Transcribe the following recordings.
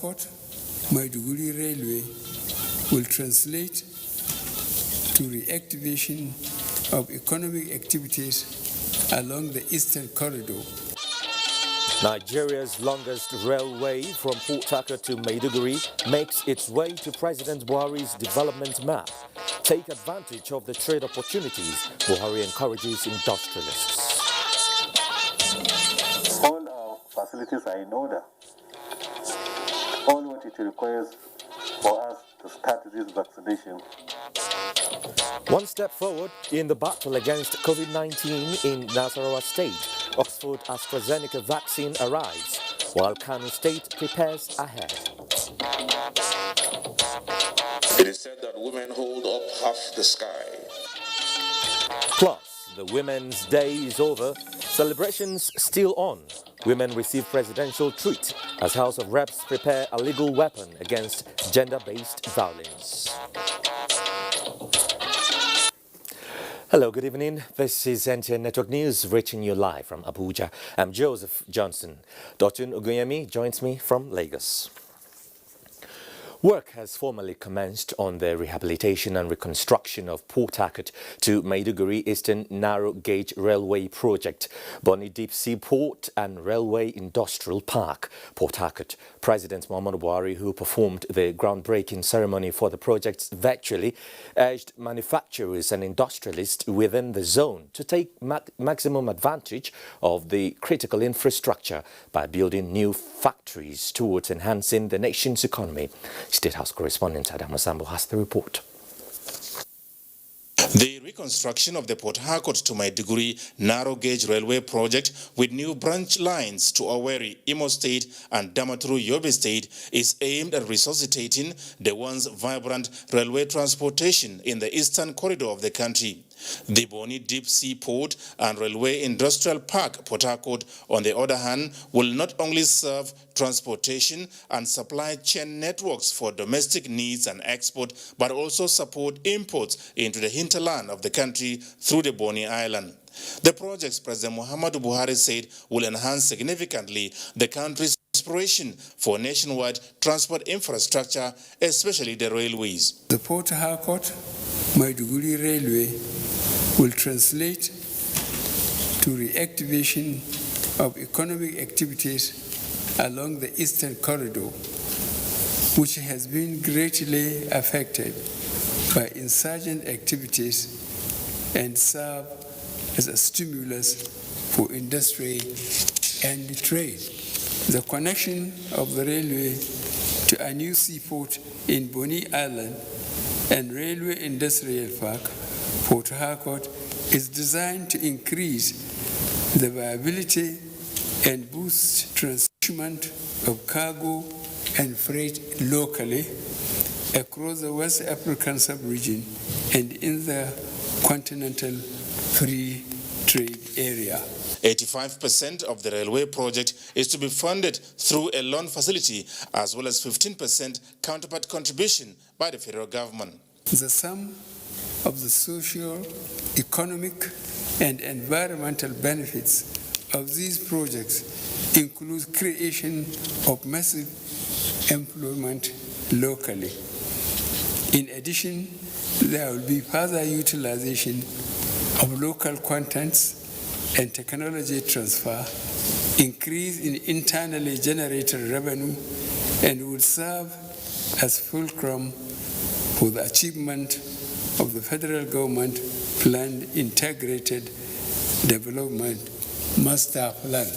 Harcourt, Maiduguri Railway will translate to reactivation of economic activities along the Eastern Corridor. Nigeria's longest railway from Port Harcourt to Maiduguri makes its way to President Buhari's development map. Take advantage of the trade opportunities, Buhari encourages industrialists. All our facilities are in order. All what it requires for us to start this vaccination. One step forward in the battle against COVID-19 in Nasarawa State. Oxford AstraZeneca vaccine arrives, while Kano State prepares ahead. It is said that women hold up half the sky. Plus, the Women's Day is over, celebrations still on. Women receive presidential treat as House of Reps prepare a legal weapon against gender-based violence. Hello, good evening. This is NTA Network News reaching you live from Abuja. I'm Joseph Johnson. Dotun Ogunyemi joins me from Lagos. Work has formally commenced on the rehabilitation and reconstruction of Port Harcourt to Maiduguri Eastern Narrow Gauge Railway Project, Bonny Deep Sea Port and Railway Industrial Park, Port Harcourt. President Muhammadu Buhari, who performed the groundbreaking ceremony for the project virtually, urged manufacturers and industrialists within the zone to take maximum advantage of the critical infrastructure by building new factories towards enhancing the nation's economy. State House correspondent Adam Masambo has the report. The reconstruction of the Port Harcourt to Maiduguri narrow gauge railway project with new branch lines to Owerri, Imo State and Damaturu, Yobe State is aimed at resuscitating the once vibrant railway transportation in the eastern corridor of the country. The Bonny Deep Sea Port and Railway Industrial Park, Port Harcourt, on the other hand, will not only serve transportation and supply chain networks for domestic needs and export, but also support imports into the hinterland of the country through the Bonny Island. The projects President Muhammadu Buhari said will enhance significantly the country's aspiration for nationwide transport infrastructure, especially the railways. The Port Harcourt Maiduguri Railway will translate to reactivation of economic activities along the Eastern Corridor, which has been greatly affected by insurgent activities, and serve as a stimulus for industry and trade. The connection of the railway to a new seaport in Bonny Island and Railway Industrial Park, Port Harcourt, is designed to increase the viability and boost transshipment of cargo and freight locally across the West African sub-region and in the continental free trade area. 85% of the railway project is to be funded through a loan facility as well as 15% counterpart contribution by the federal government. The sum of the social, economic and environmental benefits of these projects includes creation of massive employment locally. In addition, there will be further utilization of local contents and technology transfer, increase in internally generated revenue, and will serve as fulcrum for the achievement of the federal government planned integrated development master plan.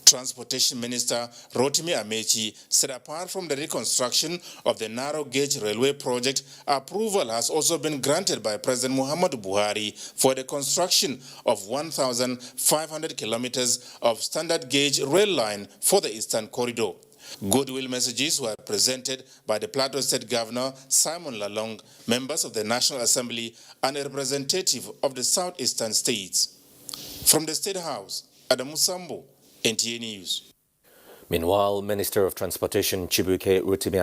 Transportation Minister Rotimi Amechi said apart from the reconstruction of the narrow gauge railway project, approval has also been granted by President Muhammadu Buhari for the construction of 1,500 kilometers of standard gauge rail line for the Eastern Corridor. Goodwill messages were presented by the Plateau State Governor Simon Lalong, members of the National Assembly and a representative of the southeastern states. From the State House, Adamu Sambo, NTA News. Meanwhile, Minister of Transportation Chibuike Rotimi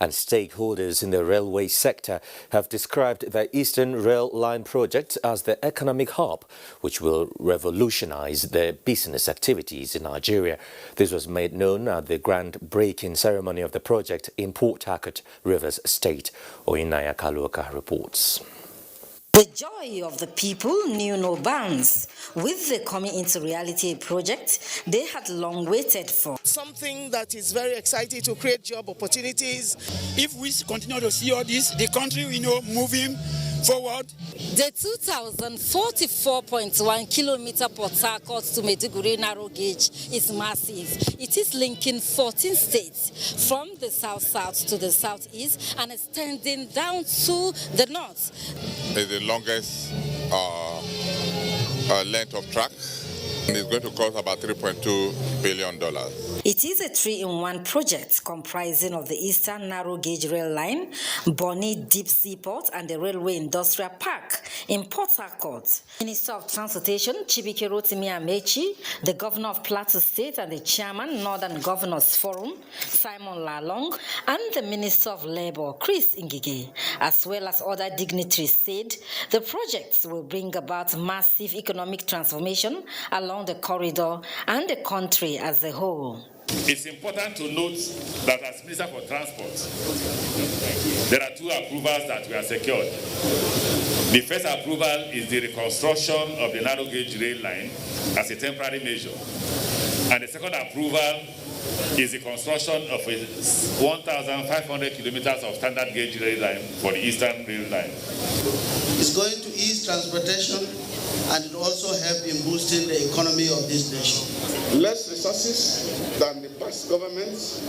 and stakeholders in the railway sector have described the Eastern Rail Line project as the economic hub, which will revolutionize the business activities in Nigeria. This was made known at the groundbreaking ceremony of the project in Port Harcourt, Rivers State. Oyinaya Kaluoka reports. The joy of the people knew no bounds. With the coming into reality project they had long waited for. Something that is very exciting to create job opportunities. If we continue to see all this, the country will moving forward. The 2,044.1 kilometer Port Harcourt to Maiduguri narrow gauge is massive. It is linking 14 states from the south-south to the southeast and extending down to the north. It's the longest length of track, and it's going to cost about $3.2 billion. It is a 3-in-1 project comprising of the Eastern Narrow Gauge Rail Line, Bonny Deep Seaport, and the Railway Industrial Park in Port Harcourt. Minister of Transportation Chibuike Rotimi, the Governor of Plateau State and the Chairman Northern Governors Forum, Simon Lalong, and the Minister of Labour, Chris Ngige, as well as other dignitaries said the projects will bring about massive economic transformation along the corridor and the country as a whole. It's important to note that as Minister for Transport, there are 2 approvals that were secured. The first approval is the reconstruction of the narrow gauge rail line as a temporary measure. And the second approval is the construction of a 1,500 kilometers of standard gauge rail line for the Eastern Rail Line. It's going to ease transportation and it also help in boosting the economy of this nation. Less resources than the past governments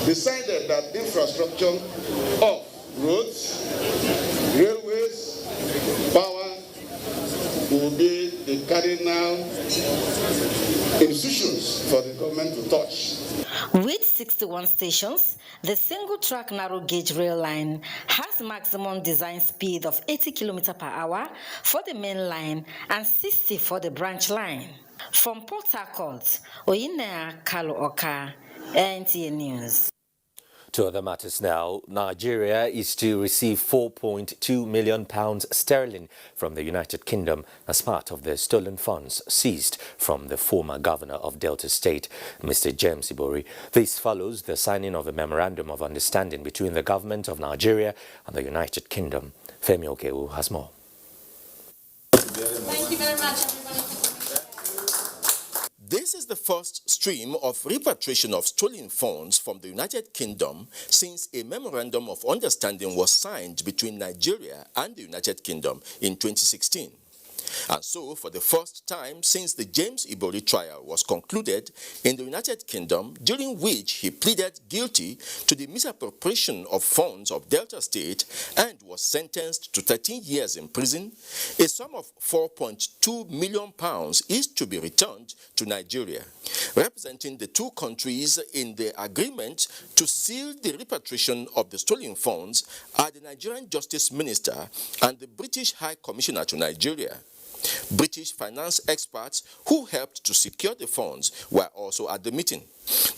decided that infrastructure of roads, railways, power will be the cardinal institutions for the government to touch. With 61 stations, the single-track narrow gauge rail line has maximum design speed of 80 km per hour for the main line and 60 for the branch line. From Port Harcourt, Oyinaya Kaluoka, NTA News. To other matters now, Nigeria is to receive £4.2 million sterling from the United Kingdom as part of the stolen funds seized from the former governor of Delta State, Mr. James Ibori. This follows the signing of a memorandum of understanding between the government of Nigeria and the United Kingdom. Femi Okewu has more. Thank you very much, everybody. This is the first stream of repatriation of stolen funds from the United Kingdom since a memorandum of understanding was signed between Nigeria and the United Kingdom in 2016. And so, for the first time since the James Ibori trial was concluded in the United Kingdom, during which he pleaded guilty to the misappropriation of funds of Delta State and was sentenced to 13 years in prison, a sum of £4.2 million is to be returned to Nigeria, representing the 2 countries in the agreement to seal the repatriation of the stolen funds are the Nigerian Justice Minister and the British High Commissioner to Nigeria. British finance experts who helped to secure the funds were also at the meeting.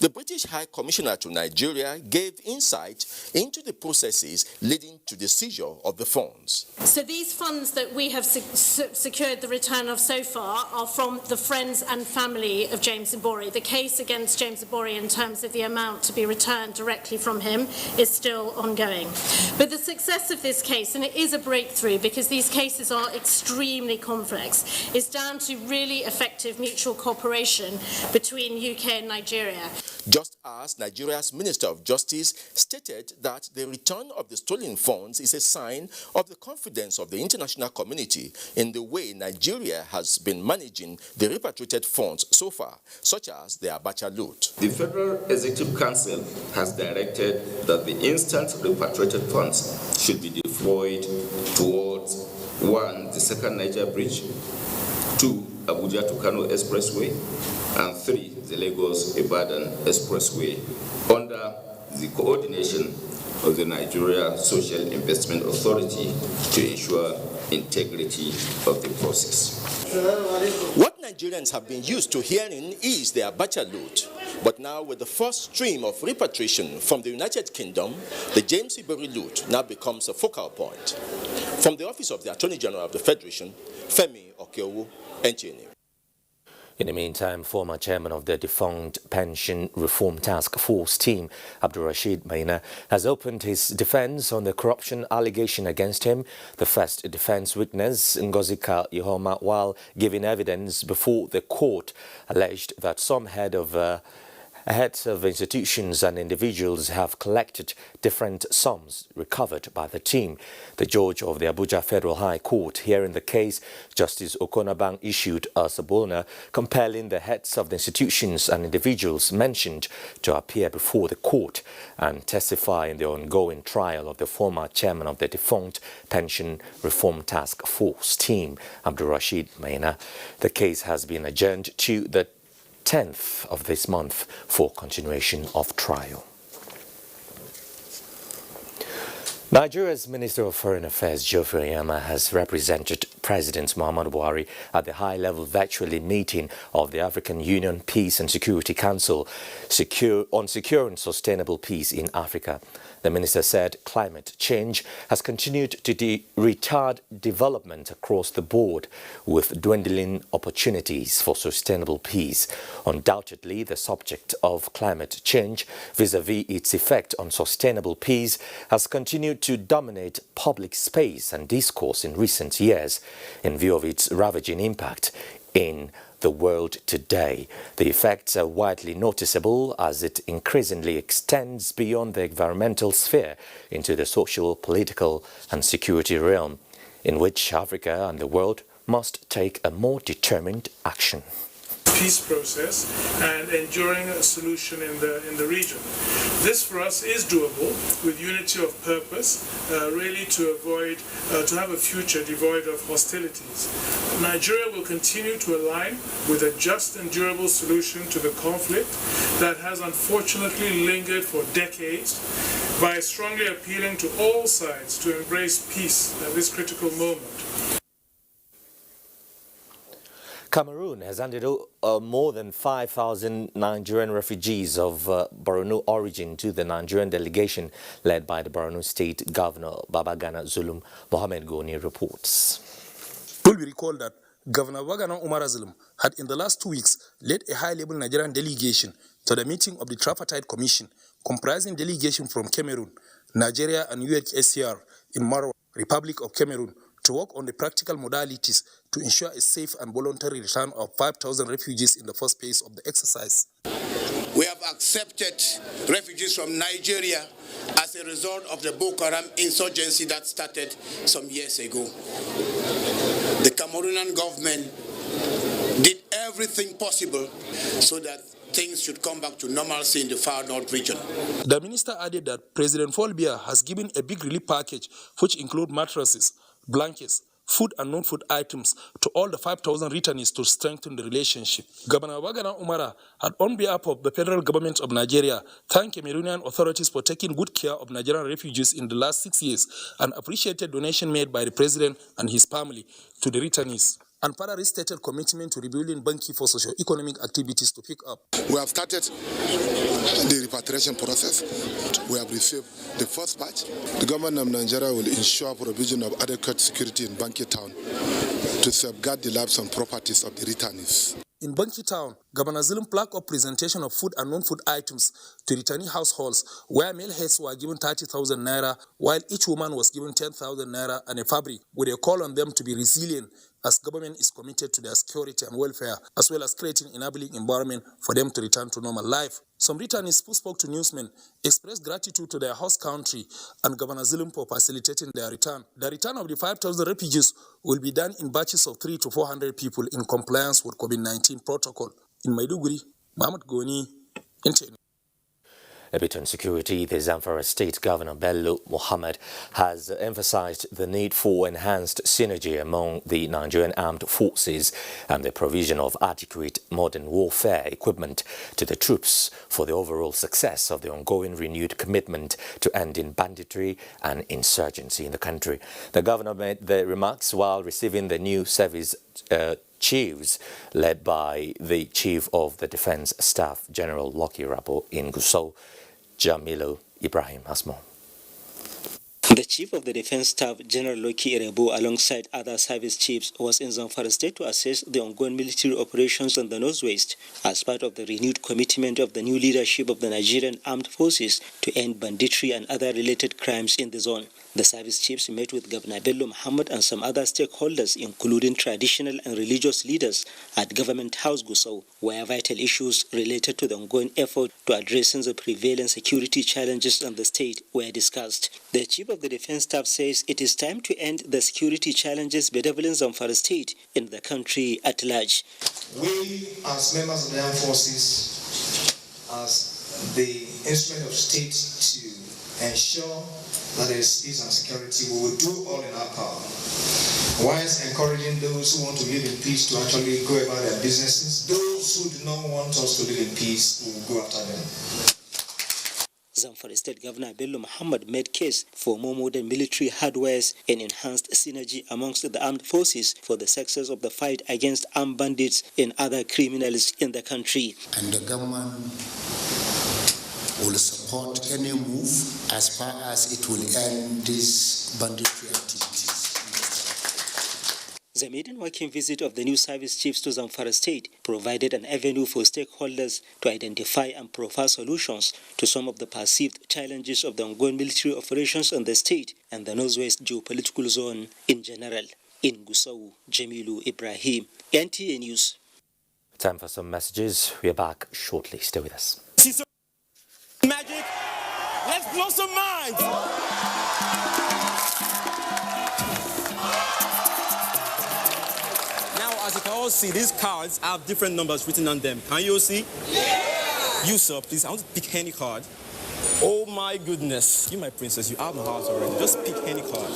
The British High Commissioner to Nigeria gave insight into the processes leading to the seizure of the funds. So these funds that we have secured the return of so far are from the friends and family of James Ibori. The case against James Ibori in terms of the amount to be returned directly from him is still ongoing. But the success of this case, and it is a breakthrough because these cases are extremely complex, is down to really effective mutual cooperation between UK and Nigeria. Just as Nigeria's Minister of Justice stated that the return of the stolen funds is a sign of the confidence of the international community in the way Nigeria has been managing the repatriated funds so far, such as the Abuja loot. The Federal Executive Council has directed that the instant repatriated funds should be deployed towards 1. the second Niger Bridge, 2. Abuja to Kano Expressway, and 3. the Lagos-Ibadan Expressway, under the coordination of the Nigeria Social Investment Authority to ensure integrity of the process. What Nigerians have been used to hearing is the Abuja loot, But now with the first stream of repatriation from the United Kingdom, the James Ibori loot now becomes a focal point. From the Office of the Attorney General of the Federation, Femi Okeowo, NTA. In the meantime, former chairman of the defunct Pension Reform Task Force team, Abdulrasheed Maina, has opened his defense on the corruption allegation against him. The first defense witness, Ngozika Ihoma, while giving evidence before the court, alleged that some heads of institutions and individuals have collected different sums recovered by the team. The judge of the Abuja Federal High Court hearing the case, Justice Okonabang, issued a subpoena compelling the heads of the institutions and individuals mentioned to appear before the court and testify in the ongoing trial of the former chairman of the defunct Pension Reform Task Force team, Abdulrasheed Maina. The case has been adjourned to the 10th of this month for continuation of trial. Nigeria's Minister of Foreign Affairs, Geoffrey Onyeama, has represented President Muhammadu Buhari at the high-level virtual meeting of the African Union Peace and Security Council on securing sustainable peace in Africa. The minister said climate change has continued to retard development across the board, with dwindling opportunities for sustainable peace. Undoubtedly, the subject of climate change vis-à-vis its effect on sustainable peace has continued to dominate public space and discourse in recent years in view of its ravaging impact in the world today. The effects are widely noticeable as it increasingly extends beyond the environmental sphere into the social, political and security realm, in which Africa and the world must take a more determined action. Peace process and enduring a solution in the region. This for us is doable with unity of purpose, really to avoid, to have a future devoid of hostilities. Nigeria will continue to align with a just and durable solution to the conflict that has unfortunately lingered for decades by strongly appealing to all sides to embrace peace at this critical moment. Cameroon has handed more than 5,000 Nigerian refugees of Borno origin to the Nigerian delegation led by the Borno State Governor Babagana Zulum. Mohamed Goni reports. It will be recalled that Governor Babagana Umar Zulum had in the last 2 weeks led a high-level Nigerian delegation to the meeting of the Tripartite Commission, comprising delegation from Cameroon, Nigeria and UNHCR in Marwa, Republic of Cameroon, to work on the practical modalities to ensure a safe and voluntary return of 5,000 refugees in the first phase of the exercise. We have accepted refugees from Nigeria as a result of the Boko Haram insurgency that started some years ago. The Cameroonian government did everything possible so that things should come back to normalcy in the far north region. The minister added that President Paul Biya has given a big relief package which include mattresses, blankets, food and non-food items to all the 5,000 returnees to strengthen the relationship. Governor Babagana Umara had, on behalf of the federal government of Nigeria, thanked Cameroonian authorities for taking good care of Nigerian refugees in the last 6 years and appreciated donation made by the president and his family to the returnees. And further restated commitment to rebuilding Banki for socio-economic activities to pick up. We have started the repatriation process. We have received the first batch. The government of Nigeria will ensure provision of adequate security in Banki town to safeguard the lives and properties of the returnees. In Banki town, Governor Zulum plaque up presentation of food and non-food items to returnee households where male heads were given 30,000 naira while each woman was given 10,000 naira and a fabric, with a call on them to be resilient as government is committed to their security and welfare, as well as creating enabling environment for them to return to normal life. Some returnees who spoke to newsmen expressed gratitude to their host country and Governor Zulum for facilitating their return. The return of the 5,000 refugees will be done in batches of 300 to 400 people in compliance with COVID-19 protocol. In Maiduguri, Mohamed Goni, NTA. A bit on security, the Zamfara State Governor Bello Mohammed has emphasized the need for enhanced synergy among the Nigerian armed forces and the provision of adequate modern warfare equipment to the troops for the overall success of the ongoing renewed commitment to ending banditry and insurgency in the country. The governor made the remarks while receiving the new service chiefs, led by the Chief of the Defence Staff, General Lucky Rabo in Gusau. Jamilu Ibrahim has more. The Chief of the Defence Staff, General Loki Irebo, alongside other service chiefs, was in Zamfara State to assess the ongoing military operations on the Northwest as part of the renewed commitment of the new leadership of the Nigerian Armed Forces to end banditry and other related crimes in the zone. The service chiefs met with Governor Bello Muhammad and some other stakeholders, including traditional and religious leaders, at Government House Gusau, where vital issues related to the ongoing effort to addressing the prevailing security challenges in the state were discussed. The Chief of the Defence Staff says it is time to end the security challenges bedeviling Zamfara State and the country at large. We, as members of the armed forces, as the instrument of state to ensure that there is peace and security, we will do all in our power, whilst encouraging those who want to live in peace to actually go about their businesses. Those who do not want us to live in peace, we will go after them. Zamfara State Governor Bello Muhammad made case for more modern military hardwares and enhanced synergy amongst the armed forces for the success of the fight against armed bandits and other criminals in the country. And the government will support any move as far as it will end these banditry activities. The maiden working visit of the new service chiefs to Zamfara State provided an avenue for stakeholders to identify and provide solutions to some of the perceived challenges of the ongoing military operations in the state and the Northwest geopolitical zone in general. In Gusau, Jamilu Ibrahim, NTA News. Time for some messages. We are back shortly. Stay with us. Magic. Let's blow some minds. As you can all see, these cards have different numbers written on them. Can you all see? Yeah! You, sir, please, I want to pick any card. Oh my goodness. You, my princess, you have my heart already. Just pick any card.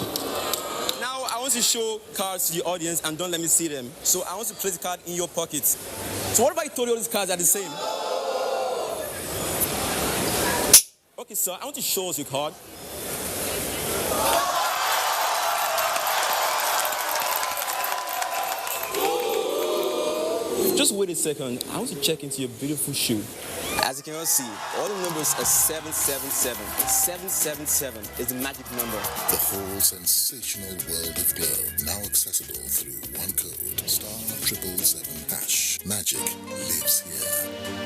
Now, I want to show cards to the audience and don't let me see them. So I want to place the card in your pockets. So what if I told you all these cards are the same? Okay, sir, I want to show us your card. Just wait a second. I want to check into your beautiful shoe. As you can all see, all the numbers are 777. 777 is the magic number. The whole sensational world of Glow, now accessible through one code, *777#. Magic lives here.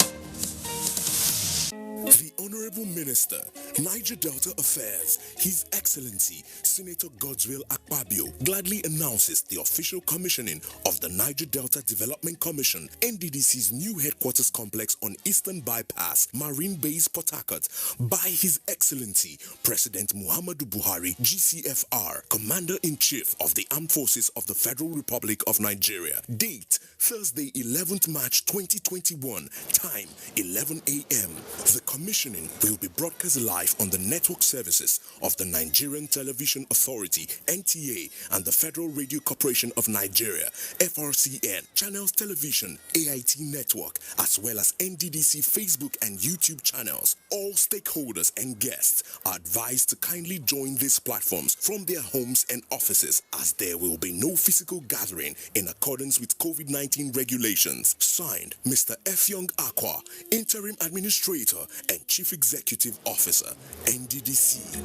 The Honorable Minister, Niger Delta Affairs, His Excellency Senator Godswill Akpabio, gladly announces the official commissioning of the Niger Delta Development Commission, NDDC's new headquarters complex on Eastern Bypass, Marine Base, Port Harcourt, by His Excellency President Muhammadu Buhari, GCFR, Commander-in-Chief of the Armed Forces of the Federal Republic of Nigeria. Date, Thursday, 11th March 2021. Time, 11 a.m. The commissioning will be broadcast live on the network services of the Nigerian Television Authority, NTA, and the Federal Radio Corporation of Nigeria, FRCN, Channels Television, AIT Network, as well as NDDC Facebook and YouTube channels. All stakeholders and guests are advised to kindly join these platforms from their homes and offices, as there will be no physical gathering in accordance with COVID-19 regulations. Signed, Mr. F. Young Aqua, Interim Administrator and Chief Executive Officer, NDDC.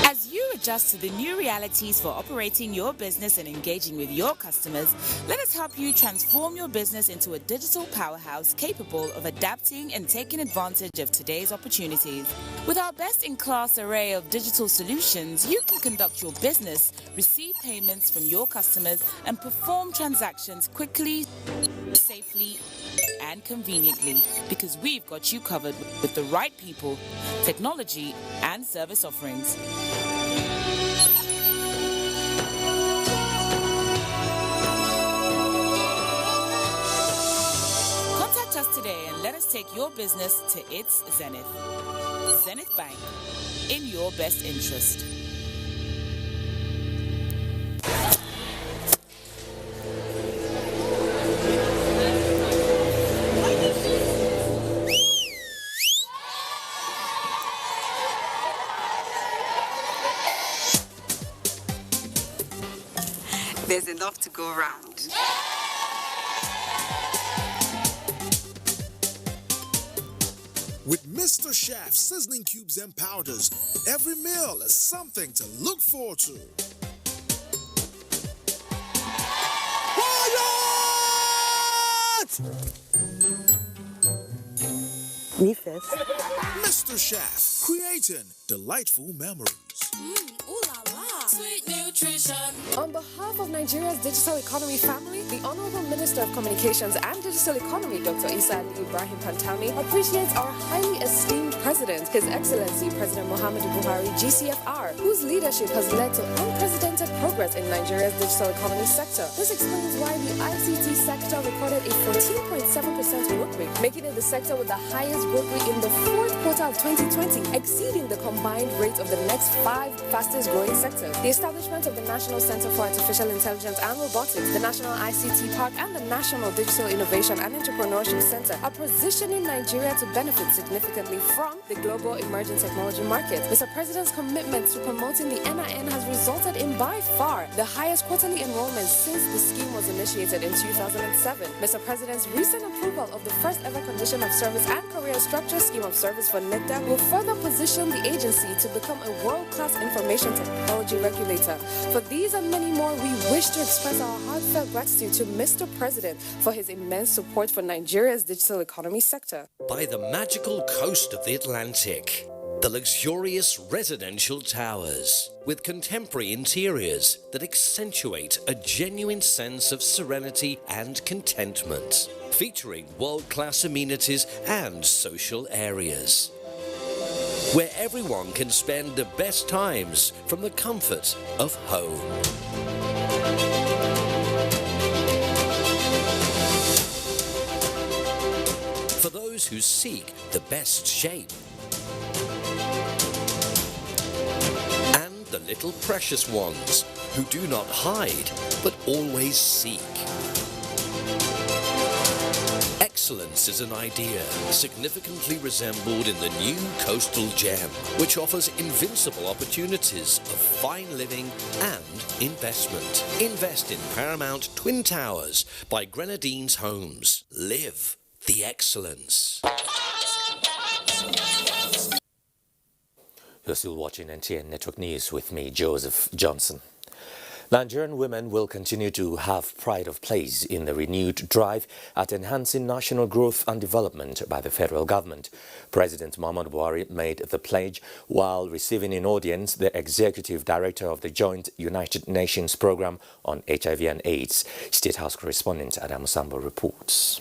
As you adjust to the new realities for operating your business and engaging with your customers, let us help you transform your business into a digital powerhouse capable of adapting and taking advantage of today's opportunities. With our best-in-class array of digital solutions, you can conduct your business, receive payments from your customers, and perform transactions quickly, safely, and conveniently, because we've got you covered with the right people, technology, and service offerings. Contact us today and let us take your business to its zenith. Zenith Bank, in your best interest. enough to go around. With Mr. Chef seasoning cubes and powders, every meal is something to look forward to. Me first. Mr. Chef, creating delightful memories. Ooh la la. Sweet nutrition. On behalf of Nigeria's digital economy family, the Honorable Minister of Communications and Digital Economy, Dr. Isa Ali Ibrahim Pantami, appreciates our highly esteemed President, His Excellency President Muhammadu Buhari, GCFR, whose leadership has led to unprecedented progress in Nigeria's digital economy sector. This explains why the ICT sector recorded a 14.7% growth rate, making it the sector with the highest growth rate in the fourth quarter of 2020, exceeding the combined rate of the next 5 fastest growing sectors. The establishment of the National Center for Artificial Intelligence and Robotics, the National ICT Park, and the National Digital Innovation and Entrepreneurship Center are positioning Nigeria to benefit significantly from the global emerging technology market. Mr. President's commitment to promoting the NIN has resulted in by far the highest quarterly enrollment since the scheme was initiated in 2007. Mr. President's recent approval of the first ever condition of service and career structure scheme of service for NIDA will further position the agency to become a world-class information technology regulator. For these and many more, we wish to express our heartfelt gratitude to Mr. President for his immense support for Nigeria's digital economy sector. By the magical coast of the Atlantic, the luxurious residential towers with contemporary interiors that accentuate a genuine sense of serenity and contentment, featuring world-class amenities and social areas, where everyone can spend the best times from the comfort of home. For those who seek the best shape, and the little precious ones who do not hide but always seek. Excellence is an idea significantly resembled in the new coastal gem, which offers invincible opportunities of fine living and investment. Invest in Paramount Twin Towers by Grenadines Homes. Live the excellence. You're still watching NTA Network News with me, Joseph Johnson. Nigerian women will continue to have pride of place in the renewed drive at enhancing national growth and development by the federal government. President Muhammadu Buhari made the pledge while receiving in audience the executive director of the Joint United Nations Programme on HIV and AIDS. State House correspondent Adamu Sambo reports.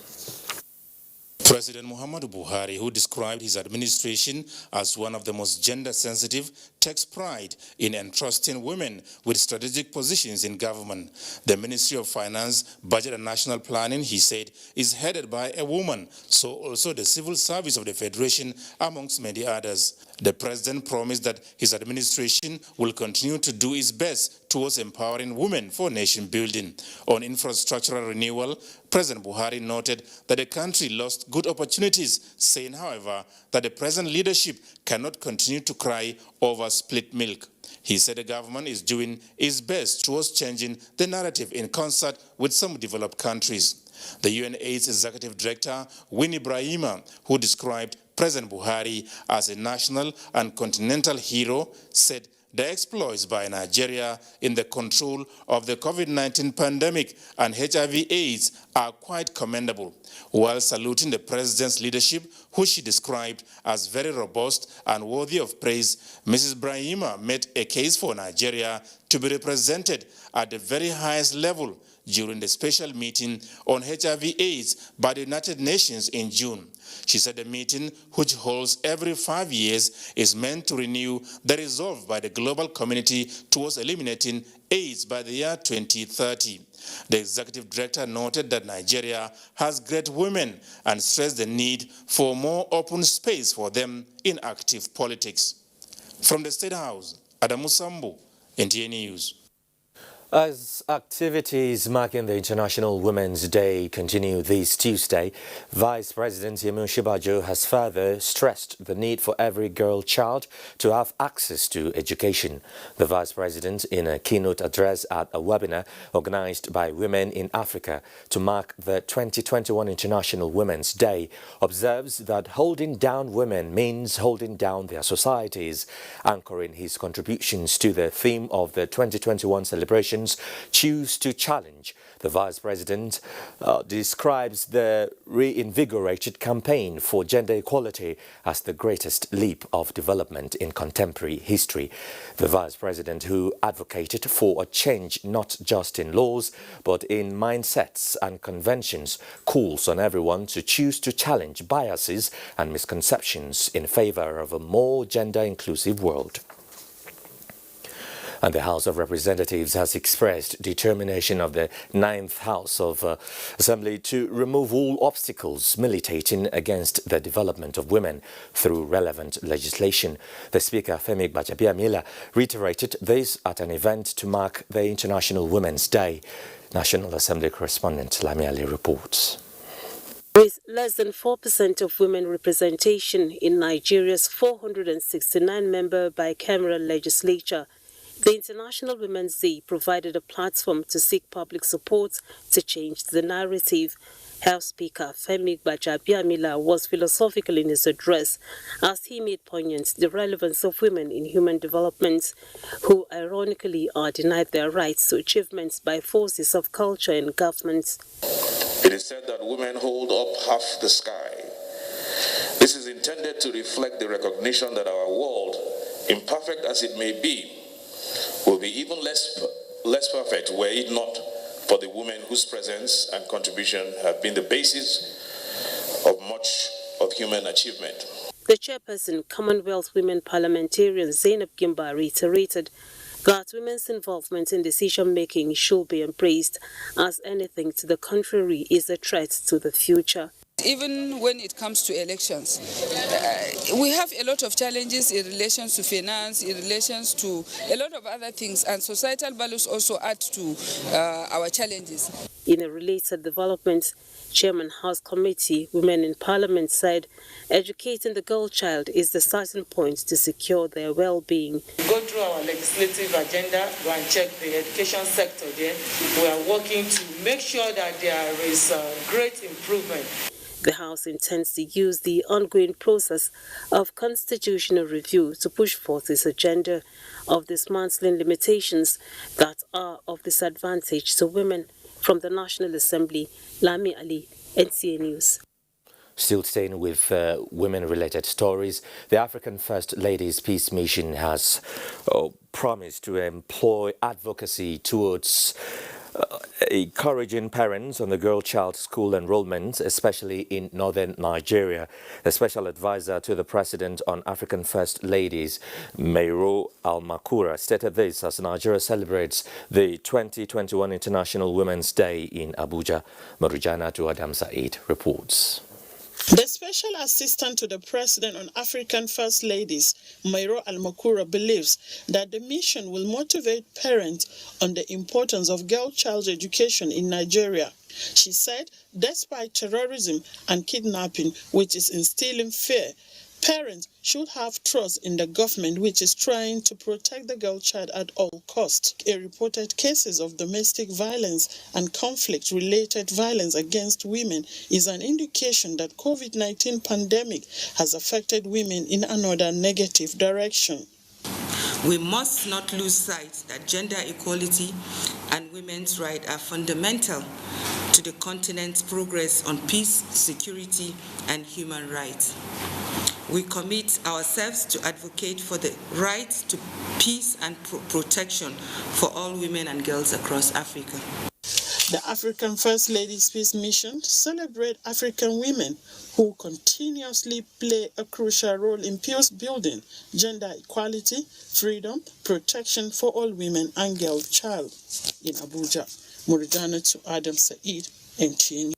President Muhammadu Buhari, who described his administration as one of the most gender-sensitive, takes pride in entrusting women with strategic positions in government. The Ministry of Finance, Budget and National Planning, he said, is headed by a woman, so also the civil service of the Federation, amongst many others. The president promised that his administration will continue to do its best towards empowering women for nation building. On infrastructural renewal, President Buhari noted that the country lost good opportunities, saying, however, that the present leadership cannot continue to cry over split milk. He said the government is doing its best towards changing the narrative in concert with some developed countries. The UNAIDS Executive Director, Winnie Brahima, who described President Buhari as a national and continental hero, said the exploits by Nigeria in the control of the COVID-19 pandemic and HIV/AIDS are quite commendable. While saluting the president's leadership, which she described as very robust and worthy of praise, Mrs. Brahima made a case for Nigeria to be represented at the very highest level during the special meeting on HIV/AIDS by the United Nations in June. She said the meeting, which holds every 5 years, is meant to renew the resolve by the global community towards eliminating AIDS by the year 2030. The executive director noted that Nigeria has great women and stressed the need for more open space for them in active politics. From the State House, Adamu Sambo, NTA News. As activities marking the International Women's Day continue this Tuesday, Vice President Yemi Osinbajo has further stressed the need for every girl child to have access to education. The Vice President, in a keynote address at a webinar organized by Women in Africa to mark the 2021 International Women's Day, observes that holding down women means holding down their societies, anchoring his contributions to the theme of the 2021 celebration. Choose to challenge. The Vice President describes the reinvigorated campaign for gender equality as the greatest leap of development in contemporary history. The Vice President, who advocated for a change not just in laws but in mindsets and conventions, calls on everyone to choose to challenge biases and misconceptions in favor of a more gender-inclusive world. And the House of Representatives has expressed determination of the 9th House of Assembly to remove all obstacles militating against the development of women through relevant legislation. The Speaker, Femi Gbajabiamila, reiterated this at an event to mark the International Women's Day. National Assembly correspondent Lami Ali reports. With less than 4% of women representation in Nigeria's 469-member bicameral legislature, the International Women's Day provided a platform to seek public support to change the narrative. House Speaker Femi Gbajabiamila was philosophical in his address as he made poignant the relevance of women in human development, who ironically are denied their rights to achievements by forces of culture and government. It is said that women hold up half the sky. This is intended to reflect the recognition that our world, imperfect as it may be, will be even less perfect were it not for the women whose presence and contribution have been the basis of much of human achievement. The chairperson, Commonwealth Women Parliamentarian Zainab Gimba, reiterated that women's involvement in decision-making should be embraced, as anything to the contrary is a threat to the future. Even when it comes to elections, we have a lot of challenges in relation to finance, in relation to a lot of other things, and societal values also add to our challenges. In a related development, Chairman House Committee Women in Parliament said educating the girl child is the starting point to secure their well-being. Go through our legislative agenda, go and check the education sector there. We are working to make sure that there is great improvement. The House intends to use the ongoing process of constitutional review to push forth its agenda of dismantling limitations that are of disadvantage to women. From the National Assembly, Lami Ali, NTA News. Still staying with women-related stories, the African First Ladies Peace Mission has promised to employ advocacy towards encouraging parents on the girl-child school enrollment, especially in northern Nigeria. The special advisor to the President on African First Ladies, Mairo Almakura, stated this as Nigeria celebrates the 2021 International Women's Day in Abuja. Marujana to Adam Said reports. The Special Assistant to the President on African First Ladies, Mairo Almakura, believes that the mission will motivate parents on the importance of girl-child education in Nigeria. She said, despite terrorism and kidnapping, which is instilling fear, parents should have trust in the government, which is trying to protect the girl child at all costs. Reported cases of domestic violence and conflict-related violence against women is an indication that COVID-19 pandemic has affected women in another negative direction. We must not lose sight that gender equality and women's rights are fundamental to the continent's progress on peace, security, and human rights. We commit ourselves to advocate for the right to peace and protection for all women and girls across Africa. The African First Ladies Peace Mission celebrates African women who continuously play a crucial role in peace building, gender equality, freedom, protection for all women and girl child. In Abuja, Muridana to Adam Said, NTA.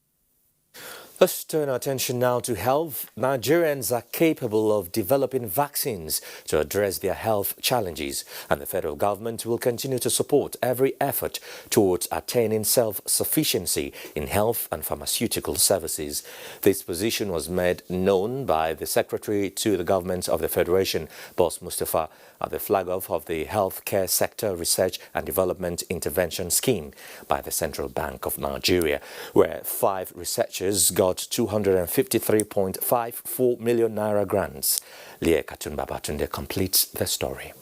Let's turn our attention now to health. Nigerians are capable of developing vaccines to address their health challenges, and the federal government will continue to support every effort towards attaining self-sufficiency in health and pharmaceutical services. This position was made known by the Secretary to the Government of the Federation, Boss Mustafa, at the flag-off of the Healthcare Sector Research and Development Intervention Scheme by the Central Bank of Nigeria, where 5 researchers got 253.54 million naira grants. Leah Katunbabatunde completes the story.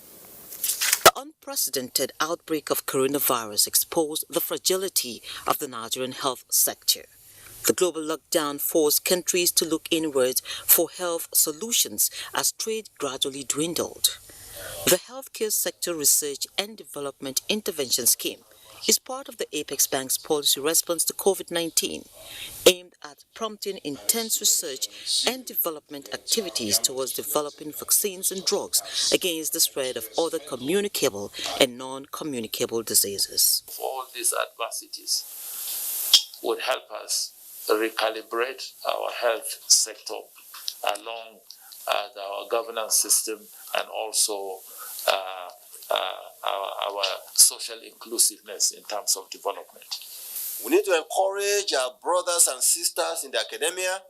The unprecedented outbreak of coronavirus exposed the fragility of the Nigerian health sector. The global lockdown forced countries to look inwards for health solutions as trade gradually dwindled. The Healthcare Sector Research and Development Intervention Scheme is part of the Apex Bank's policy response to COVID-19, aimed at prompting intense research and development activities towards developing vaccines and drugs against the spread of other communicable and non-communicable diseases. All these adversities would help us recalibrate our health sector along our governance system and also our social inclusiveness in terms of development. We need to encourage our brothers and sisters in the academia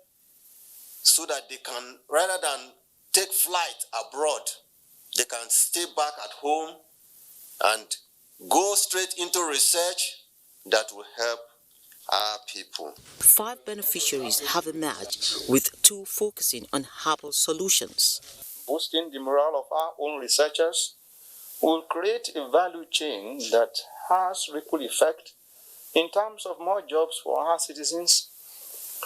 so that they can, rather than take flight abroad, they can stay back at home and go straight into research that will help our people. 5 beneficiaries have emerged, with 2 focusing on herbal solutions. Boosting the morale of our own researchers will create a value chain that has ripple effect in terms of more jobs for our citizens,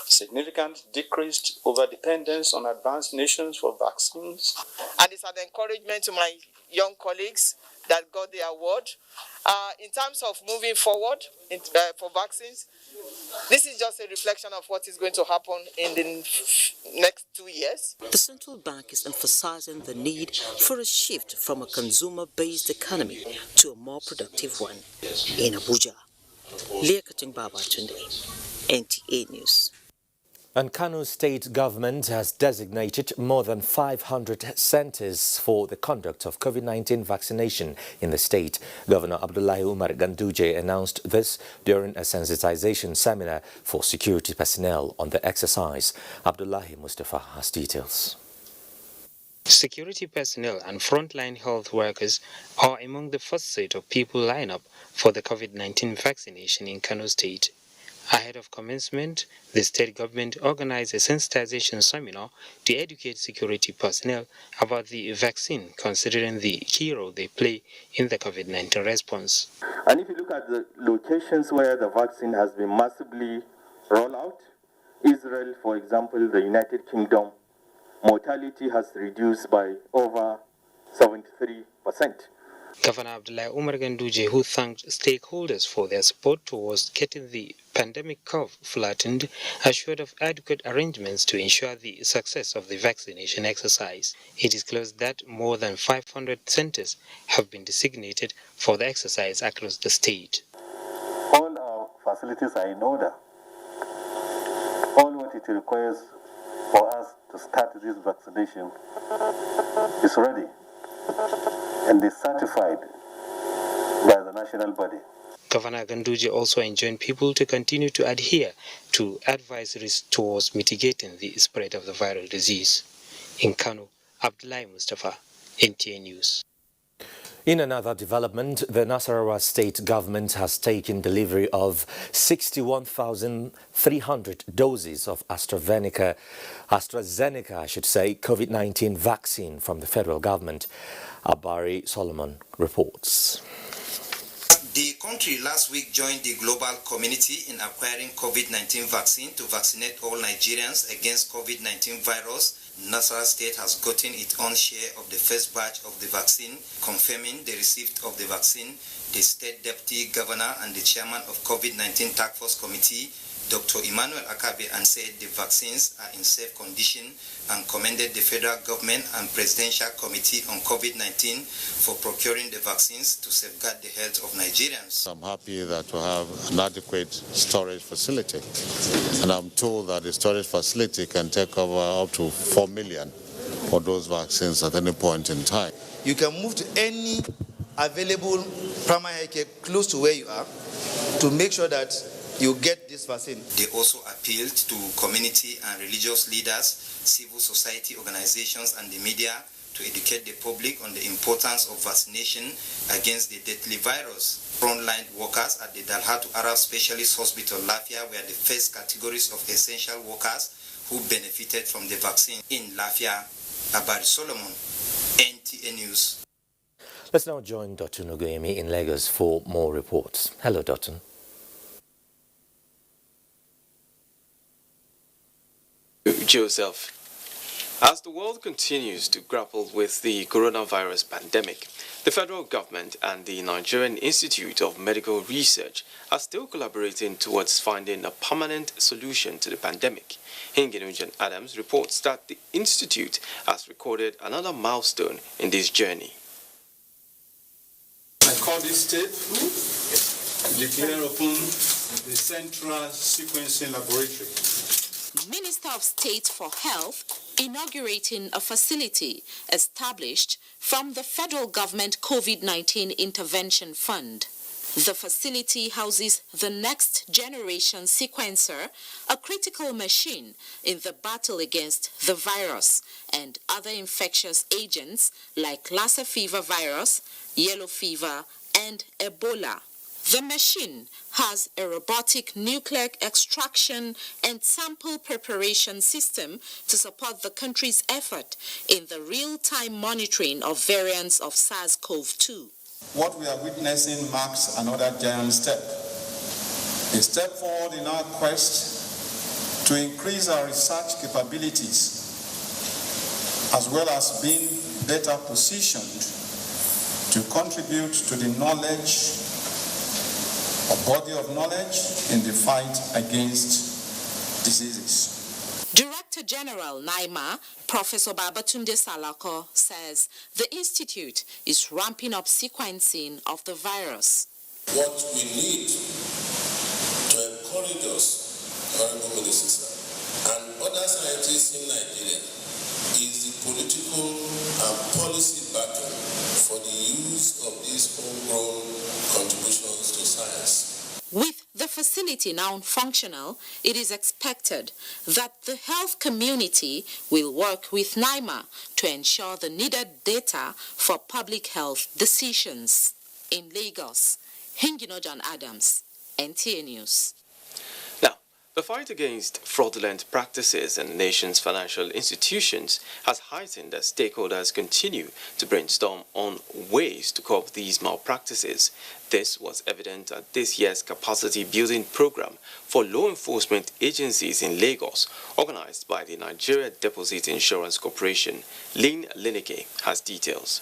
significant decreased overdependence on advanced nations for vaccines. And it's an encouragement to my young colleagues that got the award. In terms of moving forward for vaccines, this is just a reflection of what is going to happen in the next 2 years. The central bank is emphasizing the need for a shift from a consumer-based economy to a more productive one. In Abuja, Leah Katunbabatunde, NTA News. And Kano State Government has designated more than 500 centers for the conduct of COVID-19 vaccination in the state. Governor Abdullahi Umar Ganduje announced this during a sensitization seminar for security personnel on the exercise. Abdullahi Mustafa has details. Security personnel and frontline health workers are among the first set of people lined up for the COVID-19 vaccination in Kano State. Ahead of commencement, the state government organized a sensitization seminar to educate security personnel about the vaccine, considering the key role they play in the COVID-19 response. And if you look at the locations where the vaccine has been massively rolled out, Israel, for example, the United Kingdom, mortality has reduced by over 73%. Governor Abdullahi Umar Ganduje, who thanked stakeholders for their support towards getting the pandemic curve flattened, assured of adequate arrangements to ensure the success of the vaccination exercise. He disclosed that more than 500 centers have been designated for the exercise across the state. All our facilities are in order. All what it requires for us to start this vaccination is ready and is certified by the national body. Governor Ganduje also enjoined people to continue to adhere to advisories towards mitigating the spread of the viral disease. In Kano, Abdullahi Mustafa, NTA News. In another development, the Nasarawa state government has taken delivery of 61,300 doses of AstraZeneca, COVID-19 vaccine from the federal government. Abari Solomon reports. The country last week joined the global community in acquiring COVID-19 vaccine to vaccinate all Nigerians against COVID-19 virus. Nasarawa State has gotten its own share of the first batch of the vaccine. Confirming the receipt of the vaccine, the State Deputy Governor and the Chairman of COVID-19 Task Force Committee, Dr. Emmanuel Akabe, and said the vaccines are in safe condition and commended the federal government and Presidential Committee on COVID-19 for procuring the vaccines to safeguard the health of Nigerians. I'm happy that we have an adequate storage facility, and I'm told that the storage facility can take over up to 4 million of those vaccines at any point in time. You can move to any available primary health care close to where you are to make sure that you get this vaccine. They also appealed to community and religious leaders, civil society organizations, and the media to educate the public on the importance of vaccination against the deadly virus. Frontline workers at the Dalhatu Arab Specialist Hospital, Lafia, were the first categories of essential workers who benefited from the vaccine. In Lafia, Abari Solomon, NTA News. Let's now join Dr. Nogoyemi in Lagos for more reports. Hello, Dr. Joseph, as the world continues to grapple with the coronavirus pandemic, the federal government and the Nigerian Institute of Medical Research are still collaborating towards finding a permanent solution to the pandemic. Hinginojan Adams reports that the institute has recorded another milestone in this journey. I call this step declare open the Central Sequencing Laboratory. Minister of State for Health inaugurating a facility established from the federal government COVID-19 Intervention Fund. The facility houses the next generation sequencer, a critical machine in the battle against the virus and other infectious agents like Lassa fever virus, yellow fever, and Ebola. The machine has a robotic nucleic extraction and sample preparation system to support the country's effort in the real-time monitoring of variants of SARS-CoV-2. What we are witnessing marks another giant step. A step forward in our quest to increase our research capabilities, as well as being better positioned to contribute to the knowledge, a body of knowledge in the fight against diseases. Director General NIMA, Professor Babatunde Salako, says the institute is ramping up sequencing of the virus. What we need to encourage us, Honorable Minister, and other scientists in Nigeria is the political and policy backing for the use of these homegrown contributions to science. With the facility now functional, it is expected that the health community will work with NIMA to ensure the needed data for public health decisions. In Lagos, Hinginojan Adams, NTA News. The fight against fraudulent practices in the nation's financial institutions has heightened as stakeholders continue to brainstorm on ways to curb these malpractices. This was evident at this year's capacity building program for law enforcement agencies in Lagos, organized by the Nigeria Deposit Insurance Corporation. Lynn Lineke has details.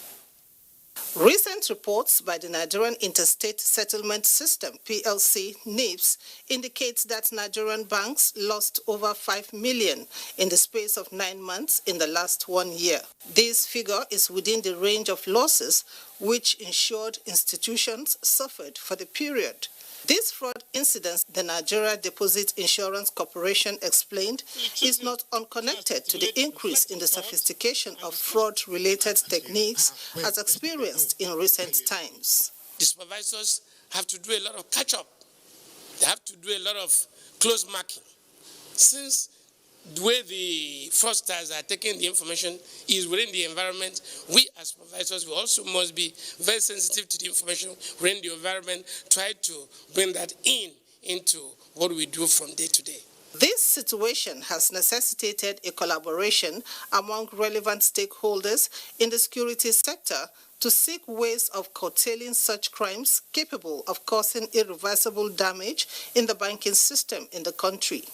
Recent reports by the Nigerian Interstate Settlement System, PLC, NIPS, indicates that Nigerian banks lost over 5 million in the space of 9 months in the last 1 year. This figure is within the range of losses which insured institutions suffered for the period. This fraud incident, the Nigeria Deposit Insurance Corporation explained, is not unconnected to the increase in the sophistication of fraud-related techniques as experienced in recent times. The supervisors have to do a lot of catch-up. They have to do a lot of close marking. Since the way the fraudsters are taking the information is within the environment, we as supervisors we also must be very sensitive to the information within the environment, try to bring that into what we do from day to day. This situation has necessitated a collaboration among relevant stakeholders in the security sector to seek ways of curtailing such crimes capable of causing irreversible damage in the banking system in the country.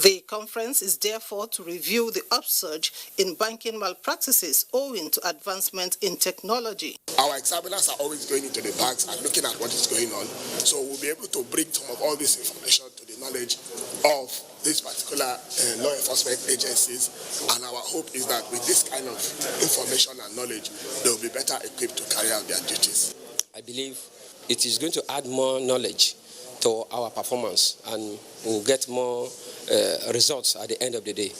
The conference is therefore to review the upsurge in banking malpractices owing to advancement in technology. Our examiners are always going into the banks and looking at what is going on, so we'll be able to bring some of all this information to the knowledge of these particular law enforcement agencies, and our hope is that with this kind of information and knowledge, they will be better equipped to carry out their duties. I believe it is going to add more knowledge to our performance, and we'll get more results at the end of the day.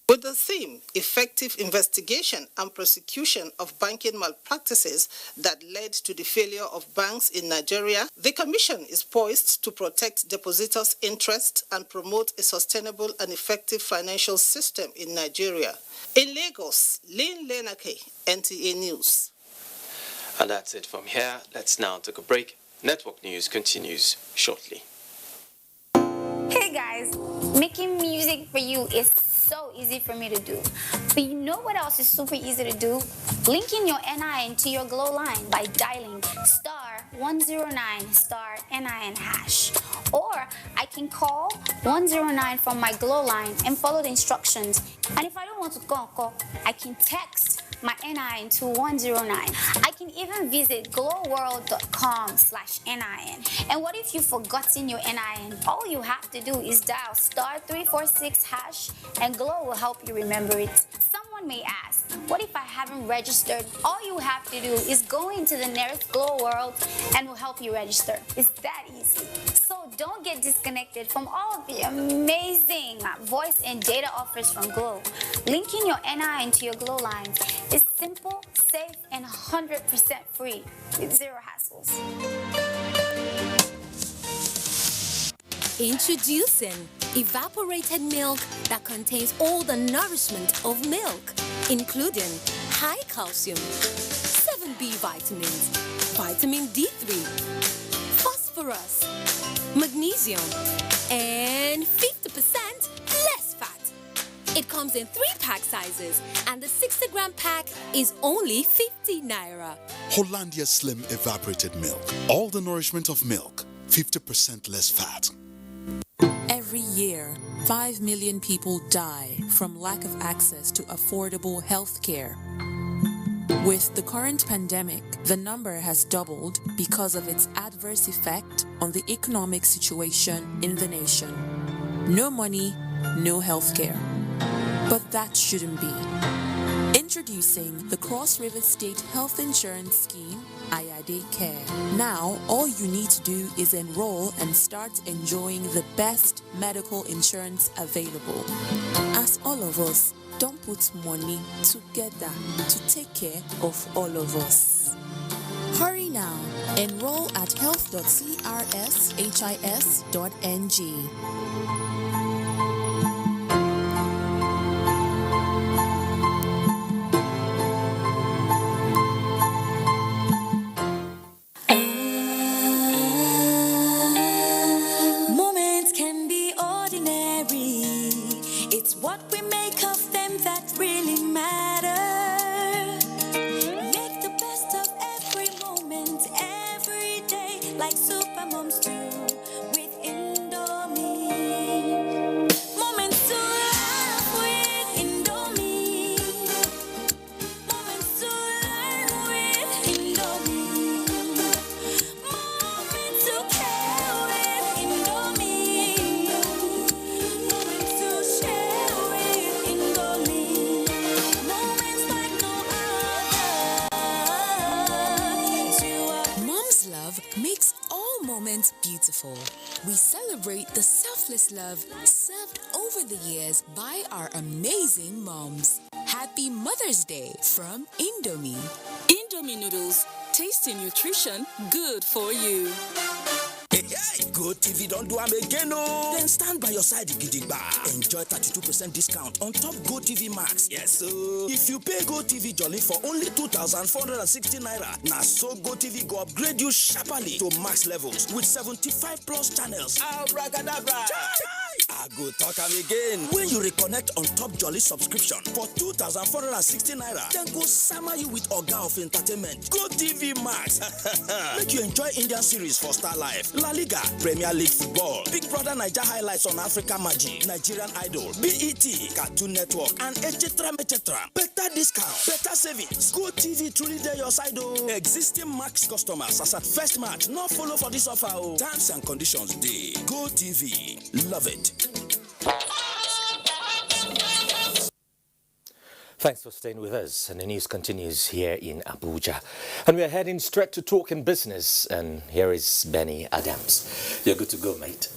With the theme, effective investigation and prosecution of banking malpractices that led to the failure of banks in Nigeria, the Commission is poised to protect depositors' interests and promote a sustainable and effective financial system in Nigeria. In Lagos, Lynn Lenake, NTA News. And that's it from here. Let's now take a break. Network News continues shortly. Hey guys, making music for you is so easy for me to do. But you know what else is super easy to do? Linking your NIN to your Glow line by dialing *109*NIN hash. Or I can call 109 from my Glow line and follow the instructions. And if I don't want to call, I can text my NIN to 109. I can even visit glowworld.com/NIN. And what if you've forgotten your NIN? All you have to do is dial *346# and Glow will help you remember it. Someone may ask, what if I haven't registered? All you have to do is go into the nearest Glow World and we'll help you register. It's that easy. So don't get disconnected from all of the amazing voice and data offers from Glow. Linking your NIN to your Glow lines is simple, safe, and 100% free with zero hassles. Introducing evaporated milk that contains all the nourishment of milk, including high calcium, 7B vitamins, vitamin D3, phosphorus, magnesium, and 50% less fat. It comes in 3-pack sizes, and the 60-gram pack is only 50 naira. Hollandia Slim Evaporated Milk. All the nourishment of milk, 50% less fat. Every year, 5 million people die from lack of access to affordable health care. With the current pandemic, the number has doubled because of its adverse effect on the economic situation in the nation. No money, no health care. But that shouldn't be. Introducing the Cross River State Health Insurance Scheme, Ayade Care. Now, all you need to do is enroll and start enjoying the best medical insurance available. As all of us don't put money together to take care of all of us. Hurry now. Enroll at health.crshis.ng. Beautiful. We celebrate the selfless love served over the years by our amazing moms. Happy Mother's Day from Indomie. Indomie noodles, tasty nutrition, good for you. Hey, Go TV don't do am again, oh. Then stand by your side, gidigba. Enjoy 32% discount on top Go TV Max. Yes, so if you pay Go TV Jolly for only 2,460 naira, now so Go TV go upgrade you sharply to max levels with 75 plus channels. Abracadabra! I go talk am again. When you reconnect on top Jolly subscription for 2,460 naira, then go sama you with Oga of Entertainment, Go TV Max. Make you enjoy Indian series for Star Life, La Liga, Premier League football, Big Brother Naija highlights on Africa Magic, Nigerian Idol, BET, Cartoon Network, and etc. Better discount, better savings. Go TV truly dey your side o. Existing Max customers as at first March, no follow for this offer o. Terms and conditions dey. Go TV, love it. Thanks for staying with us, and the news continues here in Abuja. And we are heading straight to talking business, and here is Benny Adams. You're good to go, mate.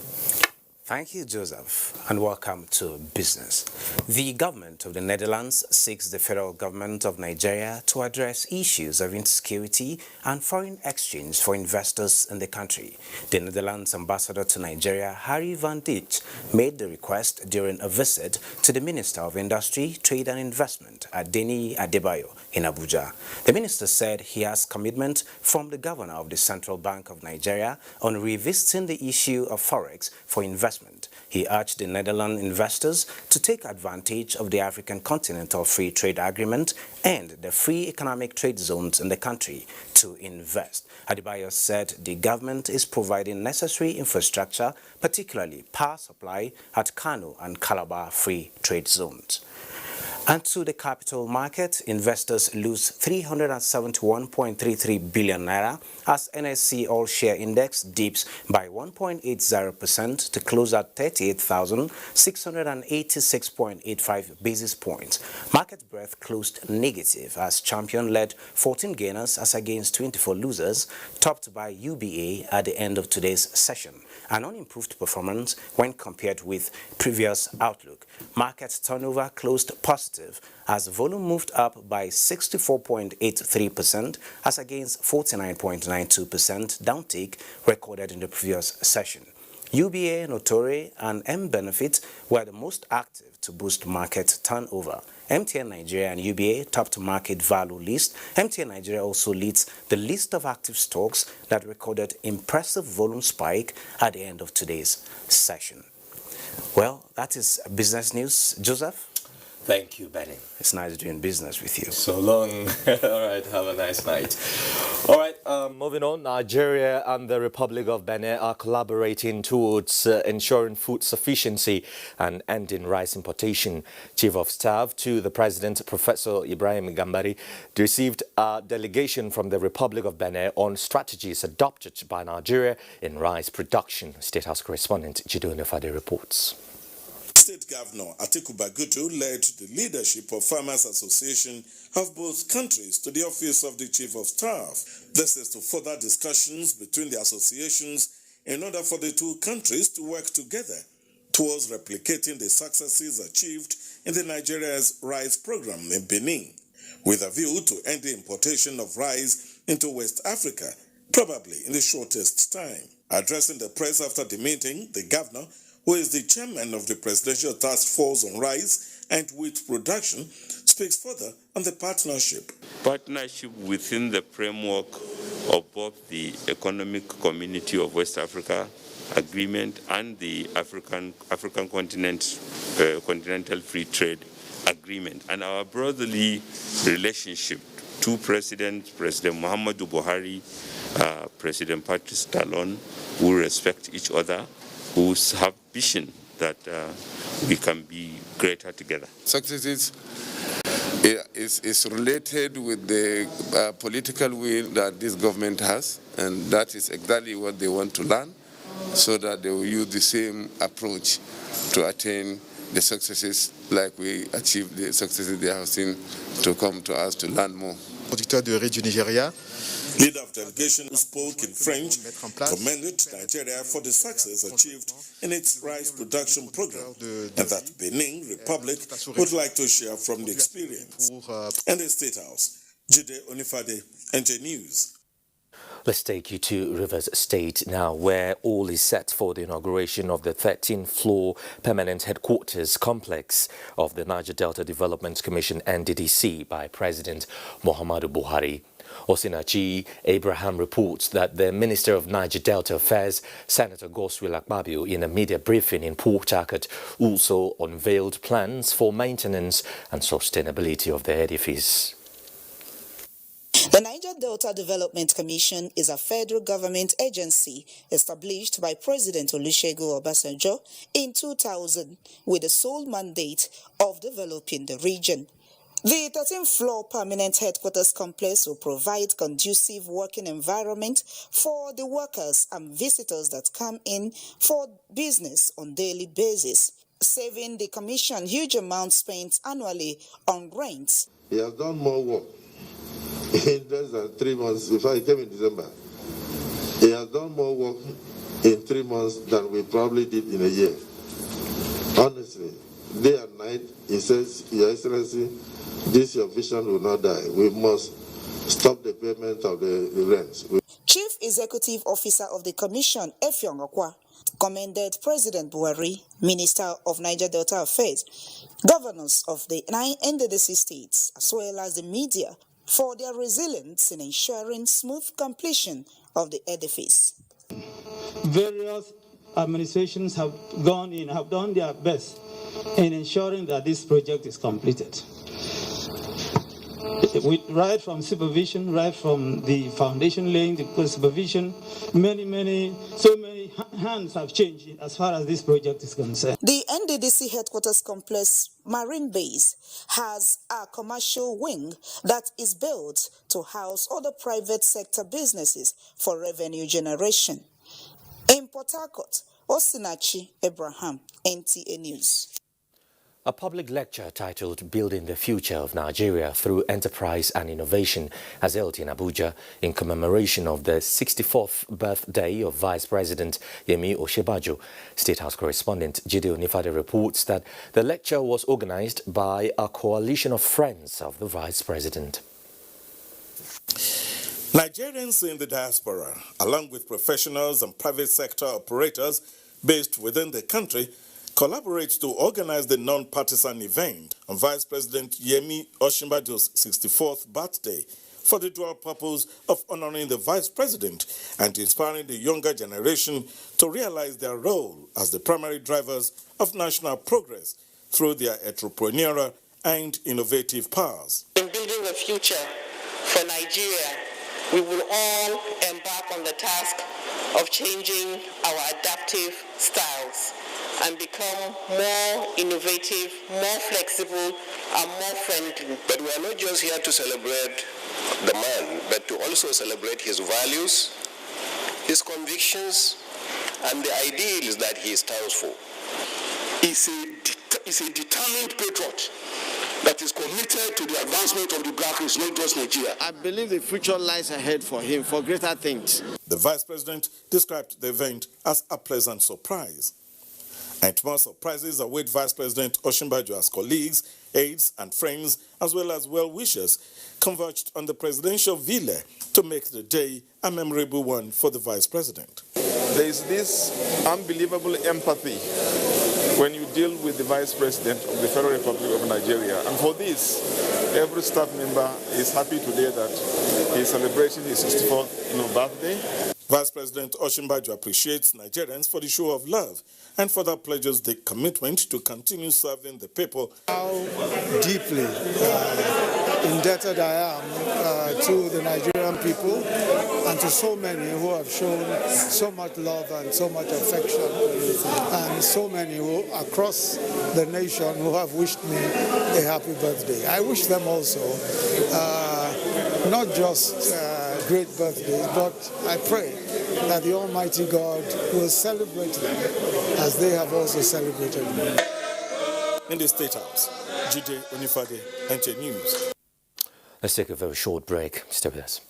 Thank you, Joseph, and welcome to Business. The government of the Netherlands seeks the federal government of Nigeria to address issues of insecurity and foreign exchange for investors in the country. The Netherlands ambassador to Nigeria, Harry van Dijk, made the request during a visit to the Minister of Industry, Trade and Investment, Adeni Adebayo, in Abuja. The minister said he has commitment from the governor of the Central Bank of Nigeria on revisiting the issue of forex for investment. He urged the Netherlands investors to take advantage of the African Continental Free Trade Agreement and the free economic trade zones in the country to invest. Adebayo said the government is providing necessary infrastructure, particularly power supply at Kano and Calabar free trade zones. And to the capital market, investors lose 371.33 billion naira as NSE All-Share Index dips by 1.80% to close at 38,686.85 basis points. Market breadth closed negative as Champion led 14 gainers as against 24 losers, topped by UBA at the end of today's session. An unimproved performance when compared with previous outlook. Market turnover closed positive as volume moved up by 64.83% as against 49.92% downtick recorded in the previous session. UBA, Notori, and M-Benefit were the most active to boost market turnover. MTN Nigeria and UBA topped market value list. MTN Nigeria also leads the list of active stocks that recorded impressive volume spike at the end of today's session. Well, that is business news. Joseph? Thank you, Benny. It's nice doing business with you. So long. All right, have a nice night. All right, moving on. Nigeria and the Republic of Benin are collaborating towards ensuring food sufficiency and ending rice importation. Chief of Staff to the President, Professor Ibrahim Gambari, received a delegation from the Republic of Benin on strategies adopted by Nigeria in rice production. State House correspondent Jido Nefade reports. State Governor Atiku Bagutu led the leadership of Farmers Association of both countries to the office of the Chief of Staff. This is to further discussions between the associations in order for the two countries to work together towards replicating the successes achieved in the Nigeria's rice program in Benin, with a view to end the importation of rice into West Africa, probably in the shortest time. Addressing the press after the meeting, the governor, who is the chairman of the Presidential Task Force on Rice and Wheat Production, speaks further on the partnership. Partnership within the framework of both the Economic Community of West Africa Agreement and the African Continental Free Trade Agreement, and our brotherly relationship. Two presidents, President Muhammadu Buhari, President Patrice Talon, who respect each other, who have vision that we can be greater together. Successes is related with the political will that this government has, and that is exactly what they want to learn, so that they will use the same approach to attain the successes like we achieved the successes they have seen, to come to us to learn more. Producteur de riz du Nigeria. Leader of delegation who spoke in French commended Nigeria for the success achieved in its rice production program and that Benin Republic would like to share from the experience. And the State House, Jide Onifade, NJ News. Let's take you to Rivers State now, where all is set for the inauguration of the 13th-floor permanent headquarters complex of the Niger Delta Development Commission NDDC by President Muhammadu Buhari. Osinachi Abraham reports that the Minister of Niger Delta Affairs, Senator Godswill Akpabio, in a media briefing in Port Harcourt, also unveiled plans for maintenance and sustainability of the edifice. The Niger Delta Development Commission is a federal government agency established by President Olusegun Obasanjo in 2000 with the sole mandate of developing the region. The 13th-floor permanent headquarters complex will provide conducive working environment for the workers and visitors that come in for business on daily basis, saving the commission huge amounts spent annually on rent. He has done more work in less than 3 months. In fact, he came in December. He has done more work in 3 months than we probably did in a year. Honestly, day and night, he says, Your Excellency, this your vision will not die. We must stop the payment of the rents. Chief Executive Officer of the Commission, Effiong Okwa, commended President Buhari, Minister of Niger Delta Affairs, governors of the 9 NDDC states, as well as the media, for their resilience in ensuring smooth completion of the edifice. Various administrations have done their best in ensuring that this project is completed. Right from supervision, right from the foundation laying, the supervision, so many hands have changed as far as this project is concerned. The NDDC headquarters complex Marine Base has a commercial wing that is built to house other private sector businesses for revenue generation. In Port Harcourt, Osinachi Abraham, NTA News. A public lecture titled Building the Future of Nigeria Through Enterprise and Innovation has held in Abuja in commemoration of the 64th birthday of Vice President Yemi Osinbajo. State House correspondent Jide Onifade reports that the lecture was organized by a coalition of friends of the Vice President. Nigerians in the diaspora, along with professionals and private sector operators based within the country, collaborate to organize the non-partisan event on Vice President Yemi Osinbajo's 64th birthday for the dual purpose of honoring the Vice President and inspiring the younger generation to realize their role as the primary drivers of national progress through their entrepreneurial and innovative powers. In building the future for Nigeria, we will all embark on the task of changing our adaptive styles and become more innovative, more flexible, and more friendly. But we are not just here to celebrate the man, but to also celebrate his values, his convictions, and the ideals that he stands for. He's a determined patriot that is committed to the advancement of the black race, not just Nigeria. I believe the future lies ahead for him for greater things. The Vice President described the event as a pleasant surprise. And more surprises await Vice President Osinbajo as colleagues, aides, and friends, as well as well-wishers, converged on the presidential villa to make the day a memorable one for the Vice President. There is this unbelievable empathy when you deal with the Vice President of the Federal Republic of Nigeria. And for this, every staff member is happy today that he is celebrating his 64th birthday. Vice President Osinbajo appreciates Nigerians for the show of love and further pledges the commitment to continue serving the people. How deeply indebted I am to the Nigerian people and to so many who have shown so much love and so much affection, and so many who across the nation who have wished me a happy birthday. I wish them also not just great birthdays, but I pray that the Almighty God will celebrate them as they have also celebrated me. In the State House, Jide Onifade, NTA News. Let's take a very short break. Stay with us.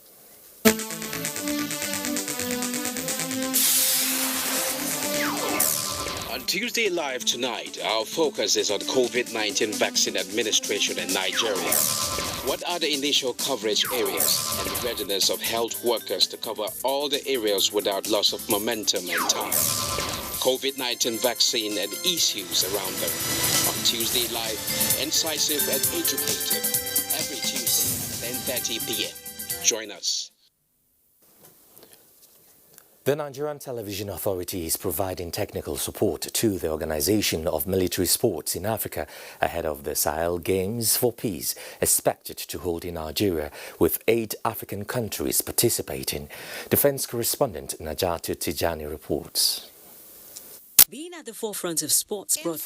Tuesday Live tonight, our focus is on COVID-19 vaccine administration in Nigeria. What are the initial coverage areas and the readiness of health workers to cover all the areas without loss of momentum and time? COVID-19 vaccine and issues around them. On Tuesday Live, incisive and educative. Every Tuesday at 10:30 p.m. Join us. The Nigerian Television Authority is providing technical support to the Organization of Military Sports in Africa ahead of the Sahel Games for Peace, expected to hold in Nigeria, with 8 African countries participating. Defense correspondent Najatu Tijani reports. Being at the forefront of sports broadcasting